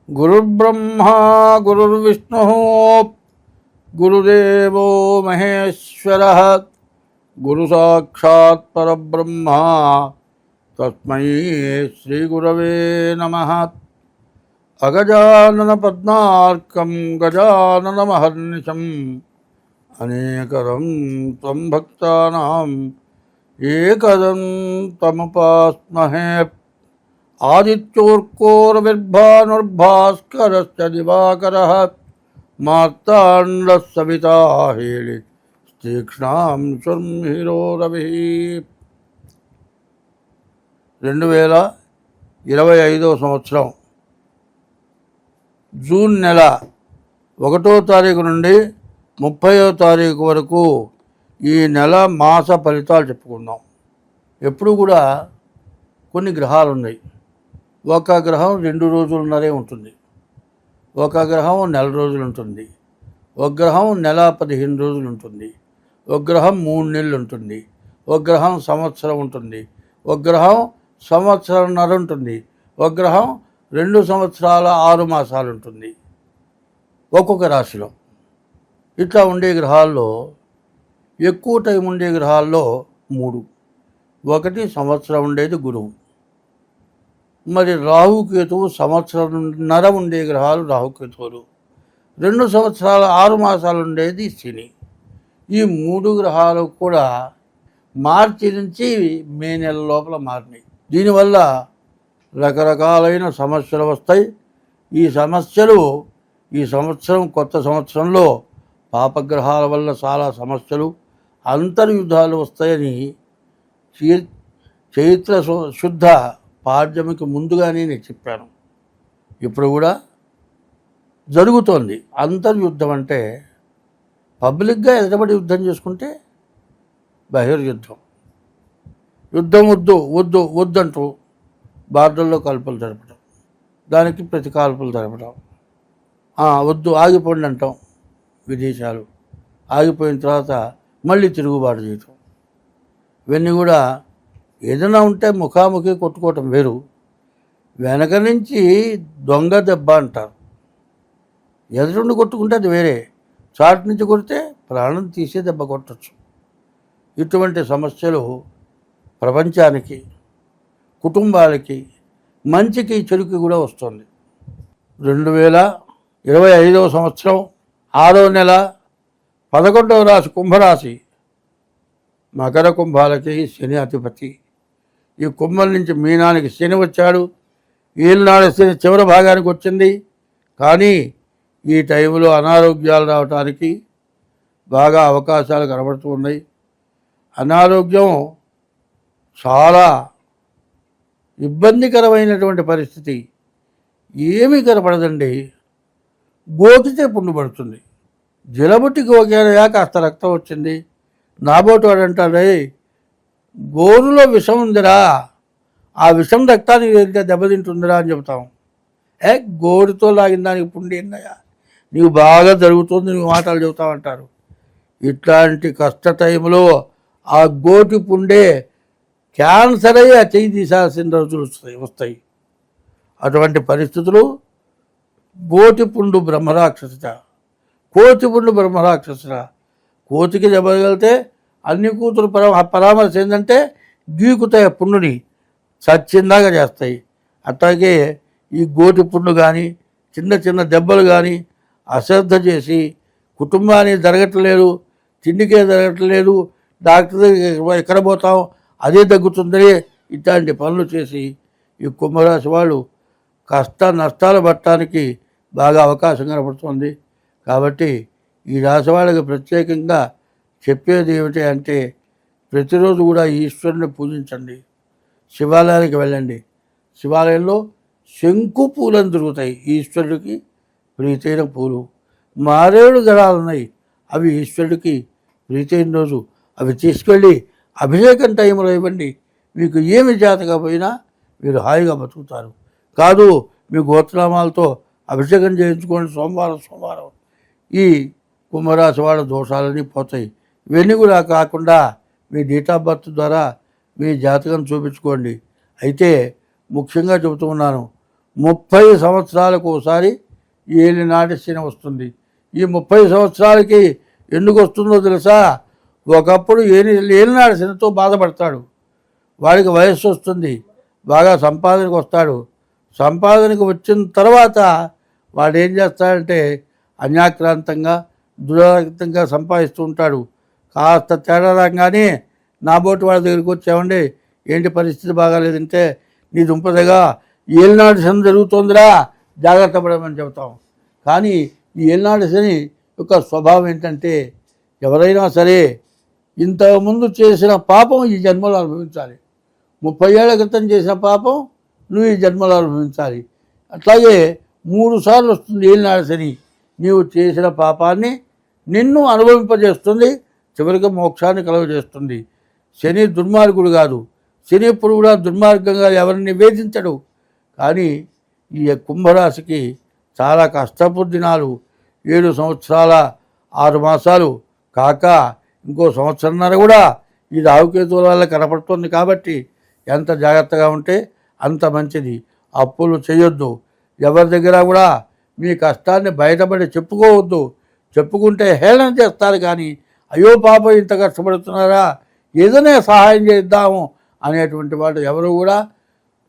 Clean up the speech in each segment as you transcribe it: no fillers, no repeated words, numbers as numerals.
గురుర్బ్రహ్మా గురుర్విష్ణుః గురుదేవో మహేశ్వరః గురు సాక్షాత్ పరబ్రహ్మ తస్మై శ్రీ గురవే నమః. అగజానన పద్మార్కం గజానన మహర్నిశం అనేకదం త్వం భక్తానాం ఏకదంతముపాస్మహే. ఆదిత్యోర్కోరవిర్భానుర్భాస్కరశ్చ దివాకరః మార్తాండః సవితా హేళి తీక్ష్ణాం శుర్మిహిరో రవిః. 2025 సంవత్సరం జూన్ నెల 1వ తారీఖు నుండి 30వ తారీఖు వరకు ఈ నెల మాస ఫలితాలు చెప్పుకుందాం. ఎప్పుడు కూడా కొన్ని గ్రహాలు ఉన్నాయి. ఒక గ్రహం 2 రోజులున్నరే ఉంటుంది, ఒక గ్రహం నెల రోజులు ఉంటుంది, ఒక గ్రహం నెల 15 రోజులు ఉంటుంది, ఒక గ్రహం 3 నెలలు ఉంటుంది, ఒక గ్రహం సంవత్సరం ఉంటుంది, ఒక గ్రహం సంవత్సరంన్నర ఉంటుంది, ఒక గ్రహం 2 సంవత్సరాల 6 మాసాలు ఉంటుంది ఒక్కొక్క రాశిలో. ఇట్లా ఉండే గ్రహాల్లో ఎక్కువ టైం ఉండే గ్రహాల్లో 3. ఒకటి సంవత్సరం ఉండేది గురువు. మరి రాహుకేతువు సంవత్సరంన్నర ఉండే గ్రహాలు రాహుకేతువులు. 2 సంవత్సరాల 6 మాసాలు ఉండేది శని. ఈ 3 గ్రహాలు కూడా మార్చి నుంచి మే నెల లోపల మారినాయి. దీనివల్ల రకరకాలైన సమస్యలు వస్తాయి. ఈ సమస్యలు ఈ సంవత్సరం కొత్త సంవత్సరంలో పాపగ్రహాల వల్ల చాలా సమస్యలు, అంతర్యుద్ధాలు వస్తాయని చైత్ర శుద్ధ పాడ్యమికి ముందుగానే నేను చెప్పాను. ఇప్పుడు కూడా జరుగుతోంది. అంతర్యుద్ధం అంటే పబ్లిక్గా ఎదుటబడి యుద్ధం చేసుకుంటే బహిర్యుద్ధం. యుద్ధం వద్దు వద్దు వద్దంటూ బార్డర్లో కాల్పులు జరపడం, దానికి ప్రతి కాల్పులు జరపడం, వద్దు ఆగిపోండి అంటాం. విదేశాలు ఆగిపోయిన తర్వాత మళ్ళీ తిరుగుబాటు చేయటం, ఇవన్నీ కూడా ఏదైనా ఉంటే ముఖాముఖి కొట్టుకోవటం వేరు. వెనక నుంచి దొంగ దెబ్బ అంటారు. ఎదురుండి కొట్టుకుంటే అది వేరే, చాటు నుంచి కొడితే ప్రాణం తీసే దెబ్బ కొట్టచ్చు. ఇటువంటి సమస్యలు ప్రపంచానికి, కుటుంబాలకి, మంచికి చెడుకి కూడా వస్తుంది. 2025 సంవత్సరం 6వ నెల 11వ రాశి కుంభరాశి. మకర కుంభాలకి శని అధిపతి. ఈ కుంభం నుంచి మీనానికి శని వచ్చాడు. ఈనాడు శని చివరి భాగానికి వచ్చింది. కానీ ఈ టైంలో అనారోగ్యాలు రావడానికి బాగా అవకాశాలు కనబడుతూ ఉన్నాయి. అనారోగ్యం చాలా ఇబ్బందికరమైనటువంటి పరిస్థితి. ఏమీ కనపడదండి. గోకితే పుండు పడుతుంది. జలబుట్టి గోకారయా కాస్త రక్తం వచ్చింది. నాబోటు వాడు అంటాడే, గోరులో విషం ఉందిరా, ఆ విషం రక్తానికి వెళ్తే దెబ్బతింటుందిరా అని చెబుతాం. గోరుతో లాగిన దానికి పుండి ఏందయ్యా, నీవు బాగా జరుగుతుంది, నువ్వు మాటలు చెబుతావంటారు. ఇట్లాంటి కష్ట టైంలో ఆ గోటి పుండే క్యాన్సర్ అయ్యి ఆ చెయ్యి తీసాల్సిన రోజులు వస్తాయి. అటువంటి పరిస్థితులు. గోటి పుండు బ్రహ్మరాక్షస, కోతి పుండు బ్రహ్మరాక్షస. కోతికి దెబ్బగలితే అన్ని కూతురు పరామర్శ ఏంటంటే గీకుతాయి, పుండుని చచ్చిందాగా చేస్తాయి. అట్లాగే ఈ గోటి పుండు కానీ చిన్న చిన్న దెబ్బలు కానీ అశ్రద్ధ చేసి కుటుంబాన్ని జరగట్లేదు, తిండికే జరగట్లేదు, డాక్టర్ దగ్గర ఎక్కడ పోతాం అదే తగ్గుతుందని ఇట్లాంటి పనులు చేసి ఈ కుంభరాశి వాళ్ళు కష్ట నష్టాలు పట్టడానికి బాగా అవకాశం కనపడుతుంది. కాబట్టి ఈ రాశి వాళ్ళకి ప్రత్యేకంగా చెప్పేది ఏమిటి అంటే, ప్రతిరోజు కూడా ఈశ్వరుని పూజించండి, శివాలయానికి వెళ్ళండి. శివాలయంలో శంకు పూలను దొరుకుతాయి, ఈశ్వరుడికి ప్రీతైన పూలు. మారేడు దళాలు ఉన్నాయి, అవి ఈశ్వరుడికి ప్రీతైన రోజు అవి తీసుకెళ్ళి అభిషేకం టైంలో ఇవ్వండి. మీకు ఏమి జాతకపోయినా మీరు హాయిగా బతుకుతారు. కాదు మీ గోత్రనామాలతో అభిషేకం చేయించుకోండి సోమవారం. ఈ కుంభరాశి వాళ్ళ దోషాలన్నీ పోతాయి. ఇవన్నీ కూడా కాకుండా మీ డేట్ ఆఫ్ బర్త్ ద్వారా మీ జాతకం చూపించుకోండి. అయితే ముఖ్యంగా చెబుతూ ఉన్నాను, 30 సంవత్సరాలకు ఒకసారి ఏలినాటి శని వస్తుంది. ఈ 30 సంవత్సరాలకి ఎందుకు వస్తుందో తెలుసా? ఒకప్పుడు ఏలినాటి శనితో బాధపడతాడు, వాడికి వయస్సు వస్తుంది, బాగా సంపాదనకు వస్తాడు. సంపాదనకు వచ్చిన తర్వాత వాడు ఏం చేస్తాడంటే అన్యాక్రాంతంగా దురాక్తంగా సంపాదిస్తూ ఉంటాడు. కాస్త తేడా రాగానే నా బోటి వాళ్ళ దగ్గరికి వచ్చామండి, ఏంటి పరిస్థితి బాగాలేదంటే, నీ దుంపదగా ఏలినాడు శని జరుగుతుందిరా, జాగ్రత్త పడమని చెబుతాం. కానీ ఈ ఏలినాడు శని యొక్క స్వభావం ఏంటంటే, ఎవరైనా సరే ఇంతకుముందు చేసిన పాపం ఈ జన్మలో అనుభవించాలి. 30 ఏళ్ల క్రితం చేసిన పాపం నువ్వు ఈ జన్మలో అనుభవించాలి. అట్లాగే 3 సార్లు వస్తుంది ఏలినాడు శని. నీవు చేసిన పాపాన్ని నిన్ను అనుభవింపజేస్తుంది, చివరికి మోక్షాన్ని కలుగజేస్తుంది. శని దుర్మార్గుడు కాదు, శని ఎప్పుడు కూడా దుర్మార్గంగా ఎవరిని వేధించడు. కానీ ఈ కుంభరాశికి చాలా కష్టపు దినాలు. 7 సంవత్సరాల 6 మాసాలు కాక ఇంకో సంవత్సరంన్నర కూడా ఈ రాహుకేతువుల వల్ల కనపడుతుంది. కాబట్టి ఎంత జాగ్రత్తగా ఉంటే అంత మంచిది. అప్పులు చేయొద్దు, ఎవరి దగ్గర కూడా మీ కష్టాన్ని బయటపడి చెప్పుకోవద్దు. చెప్పుకుంటే హేళన చేస్తారు. కానీ అయ్యో పాపం ఇంత కష్టపడుతున్నారా, ఏదైనా సహాయం చేద్దాము అనేటువంటి వాడు ఎవరు కూడా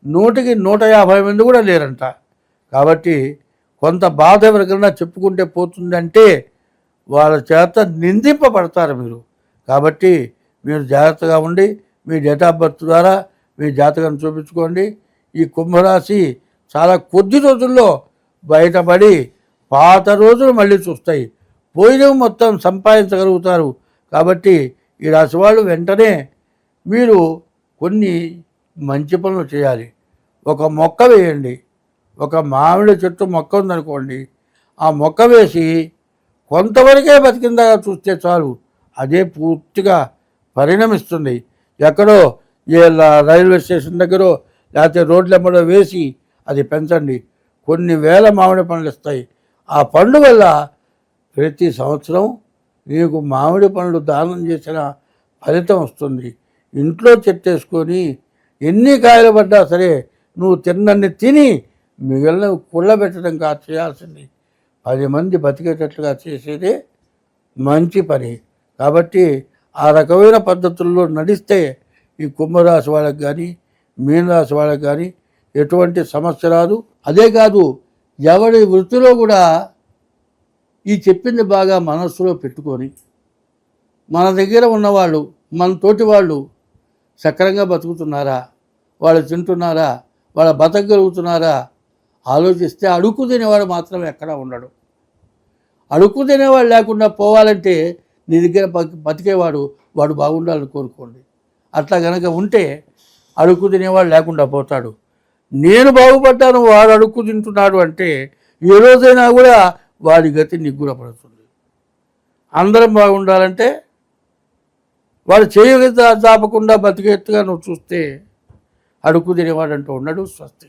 100కి 150 మంది కూడా లేరంట. కాబట్టి కొంత బాధ ఎవరికైనా చెప్పుకుంటే పోతుందంటే వాళ్ళ చేత నిందింపబడతారు మీరు. కాబట్టి మీరు జాగ్రత్తగా ఉండి మీ డేట్ ఆఫ్ బర్త్ ద్వారా మీ జాతకాన్ని చూపించుకోండి. ఈ కుంభరాశి చాలా కొద్ది రోజుల్లో బయటపడి పాత రోజులు మళ్ళీ చూస్తాయి, పోయినవి మొత్తం సంపాదించగలుగుతారు. కాబట్టి ఈ రాశి వాళ్ళు వెంటనే మీరు కొన్ని మంచి పనులు చేయాలి. ఒక మొక్క వేయండి. ఒక మామిడి చెట్టు మొక్క ఉందనుకోండి, ఆ మొక్క వేసి కొంతవరకే బతికిందాగా చూస్తే చాలు, అదే పూర్తిగా పరిణమిస్తుంది. ఎక్కడో రైల్వే స్టేషన్ దగ్గర లేకపోతే రోడ్లెమ్మడో వేసి అది పెంచండి. కొన్ని వేల మామిడి పండ్లు ఇస్తాయి. ఆ పండు వల్ల ప్రతి సంవత్సరం నీకు మామిడి పండ్లు దానం చేసిన ఫలితం వస్తుంది. ఇంట్లో చెట్టేసుకొని ఎన్ని కాయలు పడ్డా సరే నువ్వు తిన్నన్ని తిని మిగిలిన కుళ్ళబెట్టడం కాదు చేయాల్సింది. 10 మంది బతికేటట్లుగా చేసేదే మంచి పని. కాబట్టి ఆ రకమైన పద్ధతుల్లో నడిస్తే ఈ కుంభరాశి వాళ్ళకి కానీ మీనరాశి వాళ్ళకి కానీ ఎటువంటి సమస్య రాదు. అదే కాదు, ఎవరి వృత్తిలో కూడా ఈ చెప్పింది బాగా మనస్సులో పెట్టుకొని మన దగ్గర ఉన్నవాళ్ళు మన తోటి వాళ్ళు సక్రంగా బతుకుతున్నారా, వాళ్ళు తింటున్నారా, వాళ్ళ బతకగలుగుతున్నారా ఆలోచిస్తే అడుక్కు తినేవాడు మాత్రం ఎక్కడా ఉండడు. అడుక్కు తినేవాడు లేకుండా పోవాలంటే నీ దగ్గర బతికేవాడు వాడు బాగుండాలని కోరుకోండి. అట్లా కనుక ఉంటే అడుక్కు తినేవాడు లేకుండా పోతాడు. నేను బాగుపడ్డాను, వాడు అడుక్కు తింటున్నాడు అంటే ఏ రోజైనా కూడా వాడి గతి నిగ్గురపడుతుంది. అందరం బాగుండాలంటే వాడు చేయగ దాపకుండా బతికేట్టుగా నువ్వు చూస్తే అడుక్కు తినేవాడంటూ ఉన్నాడు. స్వస్తి.